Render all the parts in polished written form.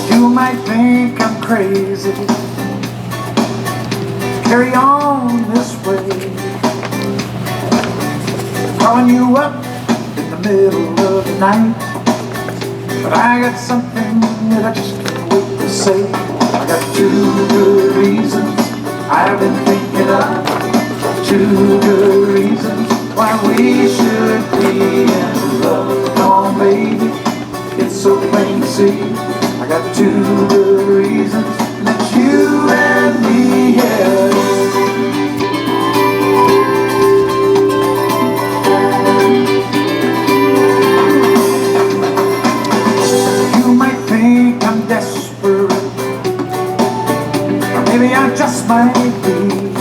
You might think I'm crazy, carry on this way, calling you up in the middle of the night. But I got something that I just can't wait to say. I got two good reasons I've been thinking of, two good reasons why we should be in love. Come on, baby, it's so plain to see. I got two good reasons, and it's you and me, yeah. Maybe I just might be.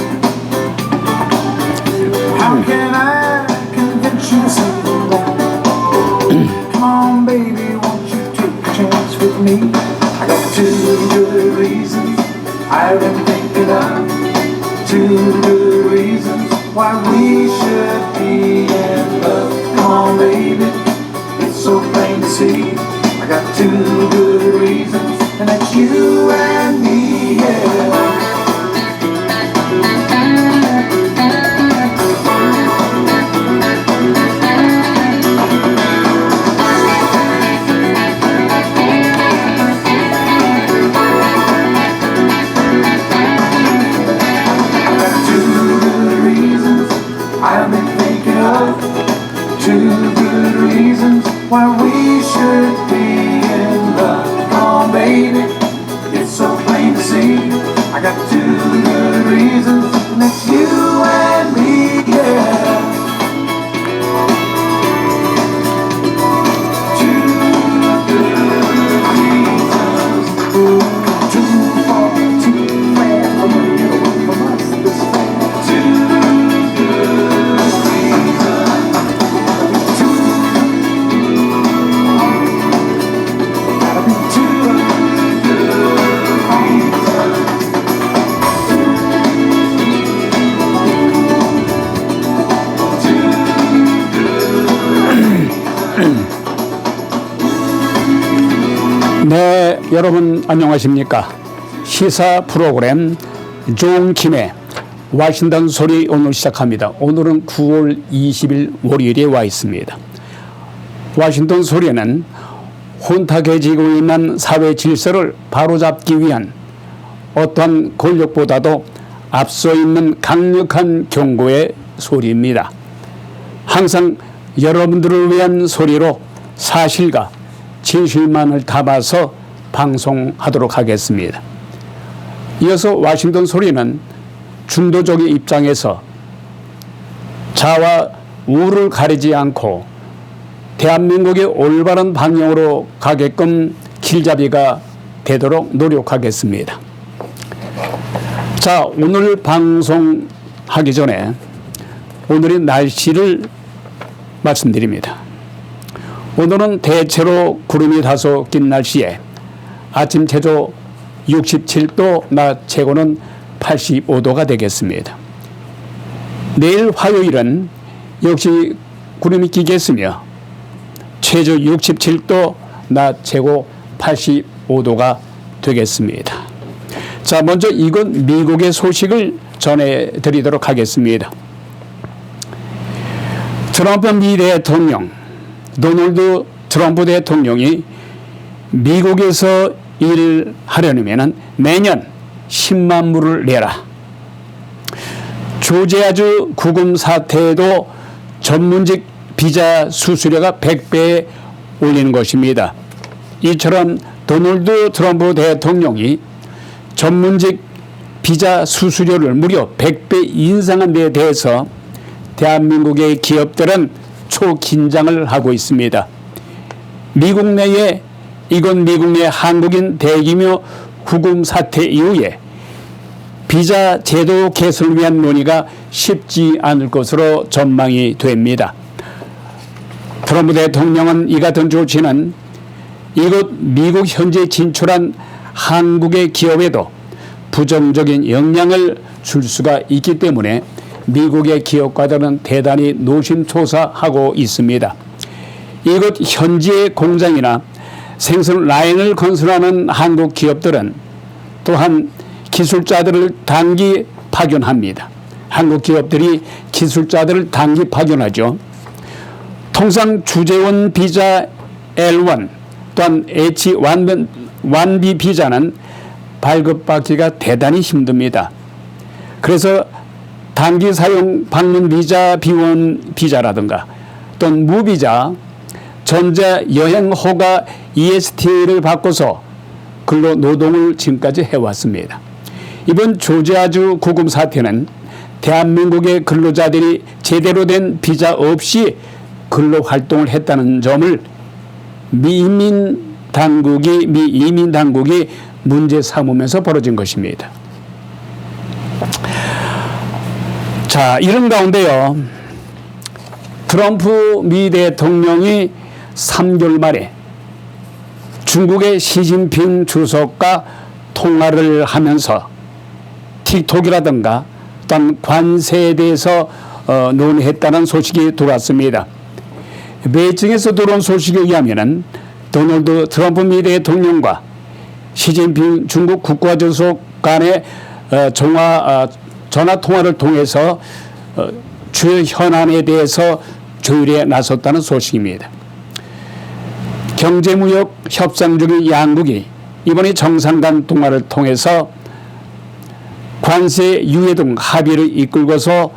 How can I convince you to say that? Come on, baby, won't you take a chance with me? I got two good reasons I've been thinking of, two good reasons why we should be in love. Come on, baby, it's so plain to see. I got two good reasons, and that's you and me, yeah. I've been thinking of two good reasons why we should be in love. Come on, baby, it's so plain to see. I got two good reasons, and it's you and me, yeah. Two good reasons, too far, too fast, I'm gonna get away from us this fast. Two 네, 여러분 안녕하십니까? 시사 프로그램 존킴의 와신던 소리 오늘 시작합니다. 오늘은 9월 20일 월요일에 와 있습니다. 와신던 소리는 혼탁해지고 있는 사회 질서를 바로잡기 위한 어떠한 권력보다도 앞서 있는 강력한 경고의 소리입니다. 항상 여러분들을 위한 소리로 사실과 진실만을 담아서 방송하도록 하겠습니다. 이어서 와싱턴 소리는 중도적인 입장에서 좌와 우를 가리지 않고 대한민국의 올바른 방향으로 가게끔 길잡이가 되도록 노력하겠습니다. 자, 오늘 방송하기 전에 오늘의 날씨를 말씀드립니다. 오늘은 대체로 구름이 다소 낀 날씨에 아침 최저 67도, 낮 최고는 85도가 되겠습니다. 내일 화요일은 역시 구름이 끼겠으며 최저 67도, 낮 최고 85도가 되겠습니다. 자, 먼저 이곳 미국의 소식을 전해드리도록 하겠습니다. 트럼프 미 대통령 도널드 트럼프 대통령이 미국에서 일을 하려면 매년 10만 불을 내라. 조지아주 구금 사태에도 전문직 비자 수수료가 100배에 올리는 것입니다. 이처럼 도널드 트럼프 대통령이 전문직 비자 수수료를 무려 100배 인상한 데에 대해서 대한민국의 기업들은 초긴장을 하고 있습니다. 미국 내에 이건 미국 내 한국인 대규모 구금 사태 이후에 비자 제도 개선을 위한 논의가 쉽지 않을 것으로 전망이 됩니다. 트럼프 대통령은 이 같은 조치는 이곳 미국 현재 진출한 한국의 기업에도 부정적인 영향을 줄 수가 있기 때문에 미국의 기업가들은 대단히 노심초사하고 있습니다. 이곳 현지의 공장이나 생산 라인을 건설하는 한국 기업들은 또한 기술자들을 단기 파견합니다. 한국 기업들이 기술자들을 단기 파견하죠. 통상 주재원 비자 L1 또한 H1B 비자는 발급받기가 대단히 힘듭니다. 그래서 단기 사용 방문 비자, 비원 비자라든가 또는 무비자, 전자 여행 허가 EST를 바꿔서 근로 노동을 지금까지 해왔습니다. 이번 조지아주 구금 사태는 대한민국의 근로자들이 제대로 된 비자 없이 근로 활동을 했다는 점을 미 이민 당국이 문제 삼으면서 벌어진 것입니다. 자, 이런 가운데요, 트럼프 미 대통령이 3개월 만에 중국의 시진핑 주석과 통화를 하면서 틱톡이라든가 또한 관세에 대해서 논의했다는 소식이 들어왔습니다. 베이징에서 들어온 소식에 의하면 도널드 트럼프 미 대통령과 시진핑 중국 국가주석 간의 전화 통화를 통해서 주요 현안에 대해서 조율에 나섰다는 소식입니다. 경제무역 협상 중인 양국이 이번에 정상 간 통화를 통해서 관세 유예 등 합의를 이끌고서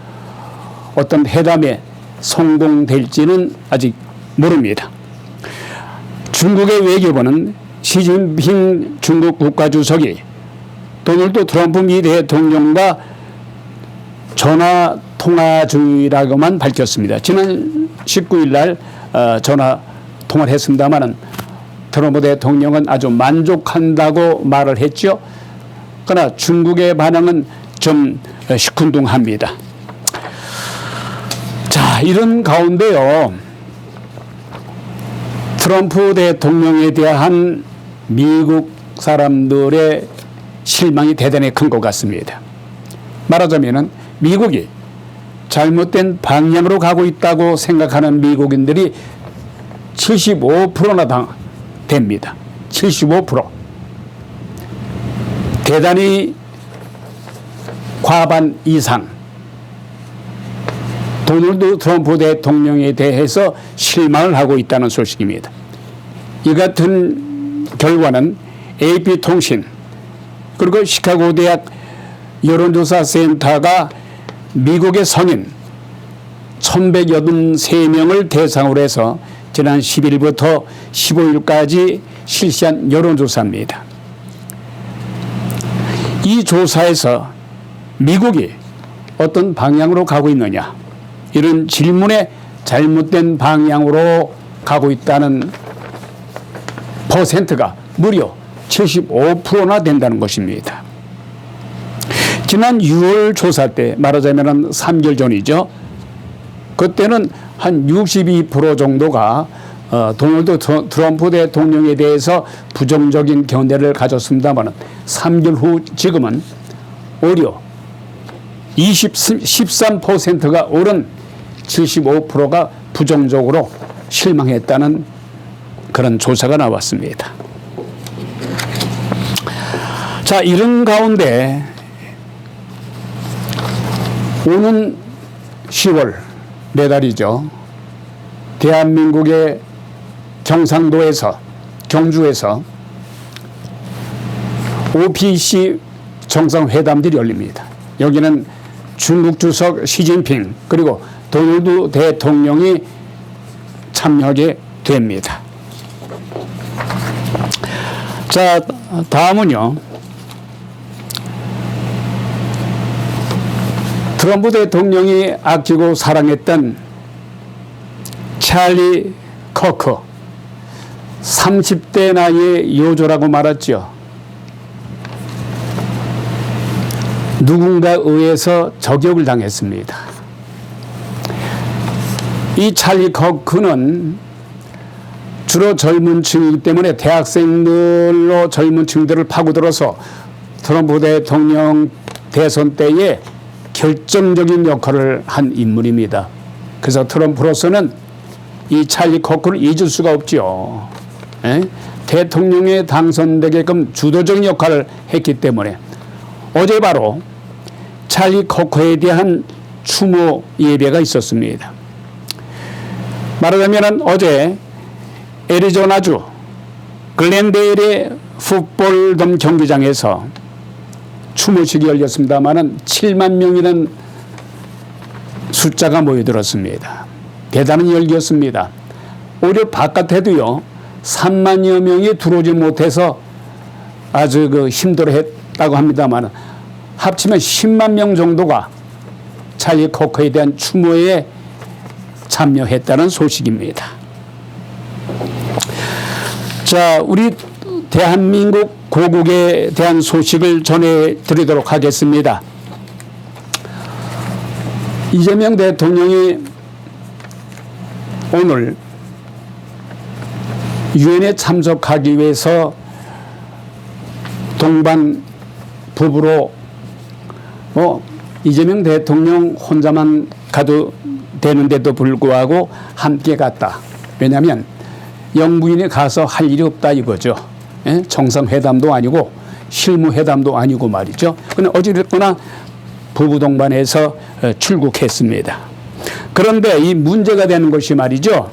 어떤 회담에 성공될지는 아직 모릅니다. 중국의 외교부는 시진핑 중국 국가주석이 도널드 트럼프 미 대통령과 전화 통화 중이라고만 밝혔습니다. 지난 19일 날 전화 통화를 했습니다마는 트럼프 대통령은 아주 만족한다고 말을 했죠. 그러나 중국의 반응은 좀 시큰둥합니다. 자, 이런 가운데요, 트럼프 대통령에 대한 미국 사람들의 실망이 대단히 큰 것 같습니다. 말하자면 미국이 잘못된 방향으로 가고 있다고 생각하는 미국인들이 75%나 됩니다. 75%. 대단히 과반 이상 도널드 트럼프 대통령에 대해서 실망을 하고 있다는 소식입니다. 이 같은 결과는 AP통신 그리고 시카고 대학 여론조사 센터가 미국의 성인 1183명을 대상으로 해서 지난 10일부터 15일까지 실시한 여론조사입니다. 이 조사에서 미국이 어떤 방향으로 가고 있느냐, 이런 질문에 잘못된 방향으로 가고 있다는 퍼센트가 무려 75%나 된다는 것입니다. 지난 6월 조사 때 말하자면 3개월 전이죠. 그때는 한 62% 정도가 도널드 트럼프 대통령에 대해서 부정적인 견해를 가졌습니다만 3개월 후 지금은 오히려 13%가 오른 75%가 부정적으로 실망했다는 그런 조사가 나왔습니다. 자, 이런 가운데 오는 10월 내달이죠. 대한민국의 경상도에서 경주에서 OPEC 정상회담들이 열립니다. 여기는 중국 주석 시진핑 그리고 도널드 대통령이 참여하게 됩니다. 자, 다음은요. 트럼프 대통령이 아끼고 사랑했던 찰리 커크 30대 나이의 요조라고 말했죠. 누군가에 의해서 저격을 당했습니다. 이 찰리 커크는 주로 젊은 층이기 때문에 대학생들로 젊은 층들을 파고들어서 트럼프 대통령 대선 때에 결정적인 역할을 한 인물입니다. 그래서 트럼프로서는 이 찰리 코크를 잊을 수가 없죠. 대통령에 당선되게끔 주도적인 역할을 했기 때문에 어제 바로 찰리 코크에 대한 추모 예배가 있었습니다. 말하자면 어제 애리조나주 글렌데일의 풋볼덤 경기장에서 추모식이 열렸습니다마는 7만 명이라는 숫자가 모여들었습니다. 대단한 열기였습니다. 오히려 바깥에도요 3만여 명이 들어오지 못해서 아주 힘들어했다고 합니다만 합치면 10만 명 정도가 찰리 코크에 대한 추모에 참여했다는 소식입니다. 자, 우리 대한민국 고국에 대한 소식을 전해드리도록 하겠습니다. 이재명 대통령이 오늘 유엔에 참석하기 위해서 동반 부부로 이재명 대통령 혼자만 가도 되는데도 불구하고 함께 갔다. 왜냐하면 영부인에 가서 할 일이 없다 이거죠. 정상회담도 아니고 실무회담도 아니고 말이죠. 그런데 어찌됐거나 부부 동반해서 출국했습니다. 그런데 이 문제가 되는 것이 말이죠.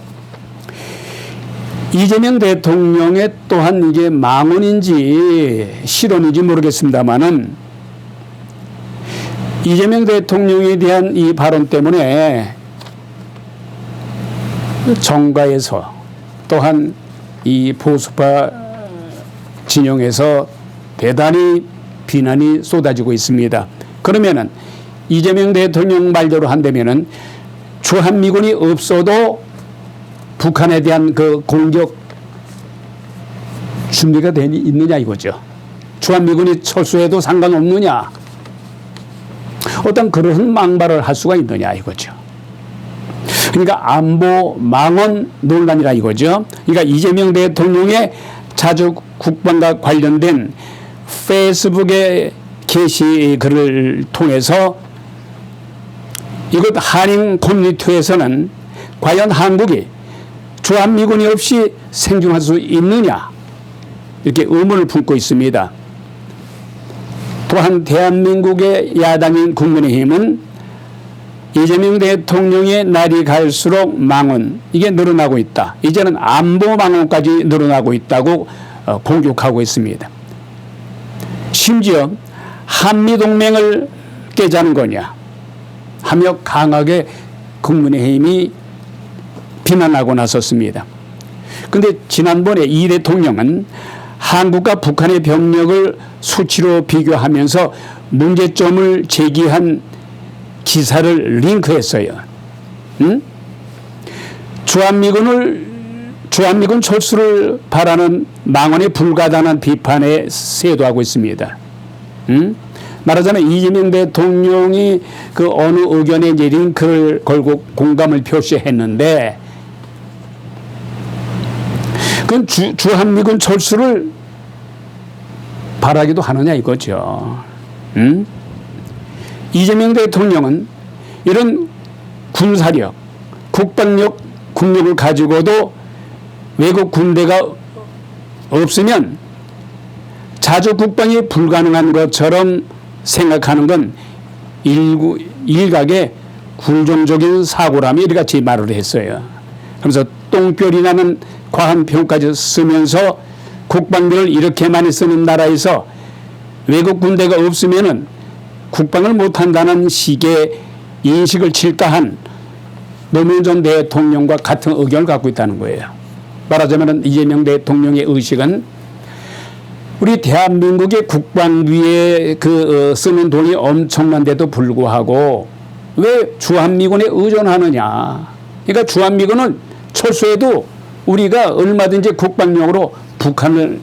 이재명 대통령의 또한 이게 망언인지 실언인지 모르겠습니다만은 이재명 대통령에 대한 이 발언 때문에 정가에서 또한 이 보수파 진영에서 대단히 비난이 쏟아지고 있습니다. 그러면은 이재명 대통령 말대로 한다면은 주한미군이 없어도 북한에 대한 그 공격 준비가 있느냐 이거죠. 주한미군이 철수해도 상관없느냐. 어떤 그런 망발을 할 수가 있느냐 이거죠. 그러니까 안보 망언 논란이라 이거죠. 그러니까 이재명 대통령의 자주 국방과 관련된 페이스북의 게시글을 통해서 이것 한인 커뮤니티에서는 과연 한국이 주한미군이 없이 생존할 수 있느냐 이렇게 의문을 품고 있습니다. 또한 대한민국의 야당인 국민의힘은 이재명 대통령의 날이 갈수록 망언 이게 늘어나고 있다. 이제는 안보 망언까지 늘어나고 있다고 공격하고 있습니다. 심지어 한미동맹을 깨자는 거냐 하며 강하게 국민의힘이 비난하고 나섰습니다. 그런데 지난번에 이 대통령은 한국과 북한의 병력을 수치로 비교하면서 문제점을 제기한 기사를 링크했어요. 주한미군 철수를 바라는 망언에 불과하다는 비판에 세도하고 있습니다. 말하자면 이재명 대통령이 그 어느 의견에 이제 링크를 걸고 공감을 표시했는데 그건 주한미군 철수를 바라기도 하느냐 이거죠. 이재명 대통령은 이런 군사력, 국방력, 국력을 가지고도 외국 군대가 없으면 자주 국방이 불가능한 것처럼 생각하는 건 일각의 굴종적인 사고라며 이같이 말을 했어요. 그래서 똥별이 나는 과한 표현까지 쓰면서 국방비를 이렇게 많이 쓰는 나라에서 외국 군대가 없으면은 국방을 못한다는 식의 인식을 칠까한 노무현 전 대통령과 같은 의견을 갖고 있다는 거예요. 말하자면 이재명 대통령의 의식은 우리 대한민국의 국방비에 쓰는 돈이 엄청난데도 불구하고 왜 주한미군에 의존하느냐. 그러니까 주한미군은 철수해도 우리가 얼마든지 국방력으로 북한을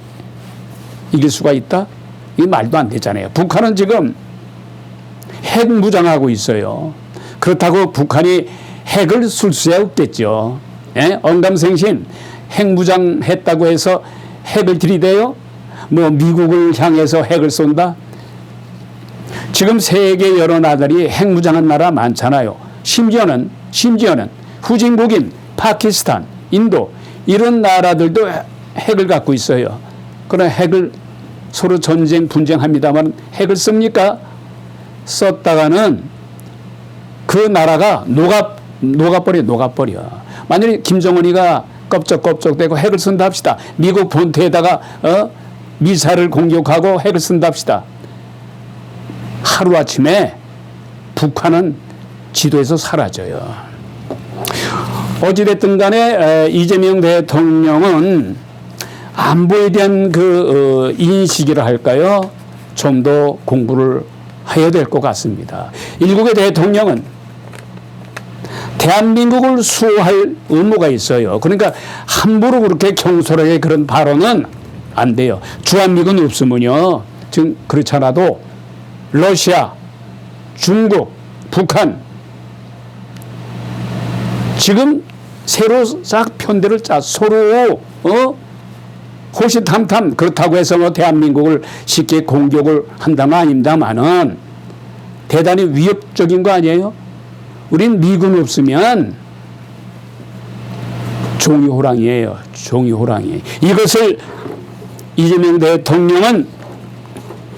이길 수가 있다? 이게 말도 안 되잖아요. 북한은 지금 핵 무장하고 있어요. 그렇다고 북한이 핵을 쓸 수야 없겠죠. 예? 언감생신 핵무장했다고 해서 핵을 들이대요? 뭐 미국을 향해서 핵을 쏜다? 지금 세계 여러 나라들이 핵무장한 나라 많잖아요. 심지어는 후진국인 파키스탄, 인도 이런 나라들도 핵을 갖고 있어요. 그러나 핵을 서로 전쟁 분쟁합니다만 핵을 씁니까? 썼다가는 그 나라가 녹아버려. 만약에 김정은이가 껍적껍적대고 핵을 쓴다 합시다. 미국 본토에다가 미사일을 공격하고 핵을 쓴다 합시다. 하루아침에 북한은 지도에서 사라져요. 어찌됐든 간에 이재명 대통령은 안보에 대한 그 인식이라 할까요? 좀 더 공부를 해야 될 것 같습니다. 일국의 대통령은 대한민국을 수호할 의무가 있어요. 그러니까 함부로 그렇게 경솔하게 그런 발언은 안 돼요. 주한미군 없으면요. 지금 그렇지 않아도 러시아, 중국, 북한 지금 새로 싹 편대를 짜 서로 호시탐탐 그렇다고 해서 뭐 대한민국을 쉽게 공격을 한다는 아닙니다만은 대단히 위협적인 거 아니에요? 우린 미군 없으면 종이호랑이에요. 종이호랑이. 이것을 이재명 대통령은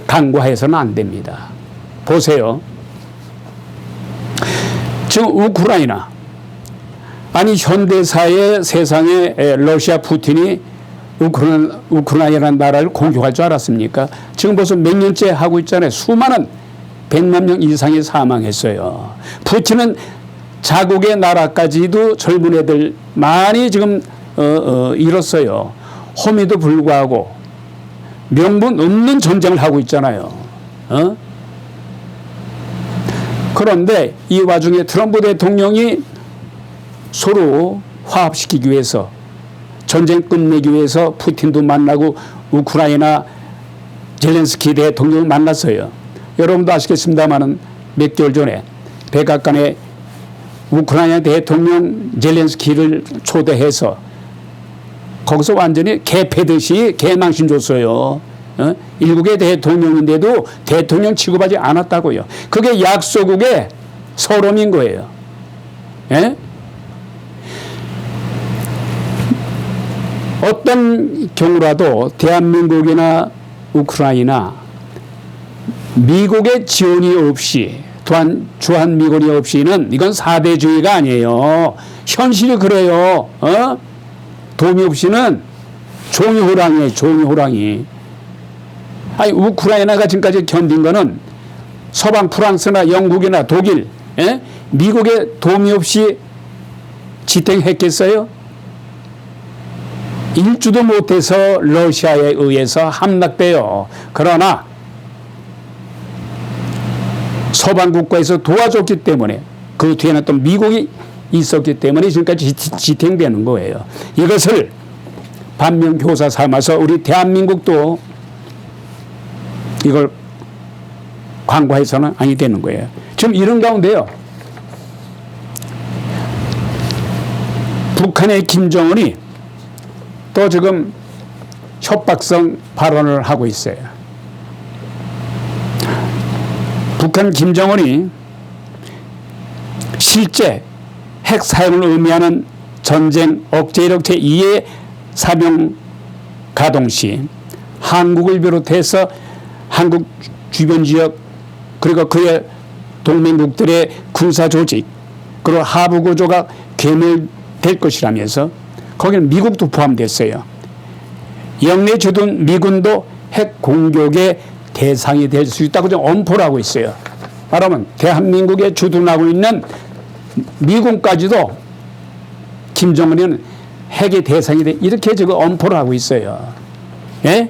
간과해서는 안 됩니다. 보세요. 지금 우크라이나 아니 현대사의 세상에 러시아 푸틴이 우크라이나라는 나라를 공격할 줄 알았습니까? 지금 벌써 몇 년째 하고 있잖아요. 수많은 100만 명 이상이 사망했어요. 푸틴은 자국의 나라까지도 젊은 애들 많이 지금 잃었어요. 험에도 불구하고 명분 없는 전쟁을 하고 있잖아요. 그런데 이 와중에 트럼프 대통령이 서로 화합시키기 위해서 전쟁 끝내기 위해서 푸틴도 만나고 우크라이나 젤렌스키 대통령을 만났어요. 여러분도 아시겠습니다만은 몇 개월 전에 백악관에 우크라이나 대통령 젤렌스키를 초대해서 거기서 완전히 개 패듯이 개망신 줬어요. 일국의 대통령인데도 대통령 취급하지 않았다고요. 그게 약소국의 서름인 거예요. 예? 어떤 경우라도 대한민국이나 우크라이나 미국의 지원이 없이 또한 주한미군이 없이는 이건 사대주의가 아니에요. 현실이 그래요. 도움이 없이는 종이호랑이에요. 종이호랑이. 아니 우크라이나가 지금까지 견딘 거는 서방 프랑스나 영국이나 독일 미국의 도움이 없이 지탱했겠어요? 일주도 못해서 러시아에 의해서 함락돼요. 그러나 서방 국가에서 도와줬기 때문에 그 뒤에는 또 미국이 있었기 때문에 지금까지 지탱되는 거예요. 이것을 반면교사 삼아서 우리 대한민국도 이걸 간과해서는 아니 되는 거예요. 지금 이런 가운데요. 북한의 김정은이 또 지금 협박성 발언을 하고 있어요. 북한 김정은이 실제 핵 사용을 의미하는 전쟁 억제 1억 제2의 사명 가동 시 한국을 비롯해서 한국 주변 지역 그리고 그의 동맹국들의 군사 조직 그리고 하부 구조가 괴멸될 것이라면서 거기는 미국도 포함됐어요. 영내 주둔 미군도 핵 공격의 대상이 될 수 있다고 좀 엄포를 하고 있어요. 말하면 대한민국에 주둔하고 있는 미군까지도 김정은이는 핵의 대상이 돼 이렇게 지금 엄포를 하고 있어요. 예?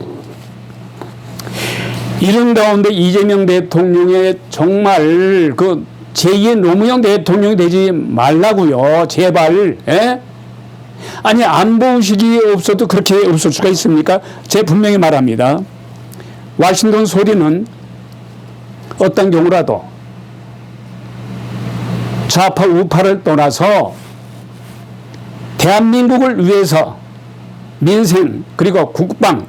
이런 가운데 이재명 대통령의 정말 그 제2의 노무현 대통령이 되지 말라고요. 제발. 예? 아니 안보의식이 없어도 그렇게 없을 수가 있습니까? 제가 분명히 말합니다. 와싱턴 소리는 어떤 경우라도 좌파 우파를 떠나서 대한민국을 위해서 민생 그리고 국방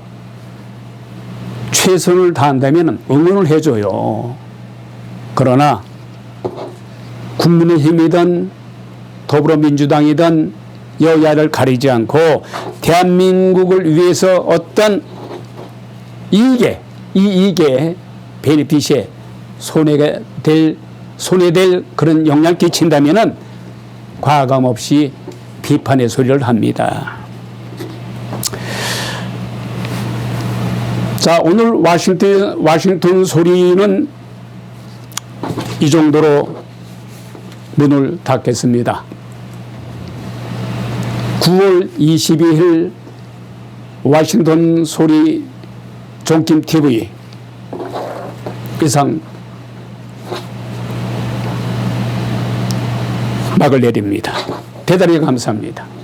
최선을 다한다면 응원을 해줘요. 그러나 국민의힘이든 더불어민주당이든 여야를 가리지 않고 대한민국을 위해서 어떤 이익에 베네핏에 손해될 그런 영향을 끼친다면은 과감 없이 비판의 소리를 합니다. 자, 오늘 와싱턴 소리는 이 정도로 문을 닫겠습니다. 9월 22일 와싱턴 소리 종킴 TV 이상 막을 내립니다. 대단히 감사합니다.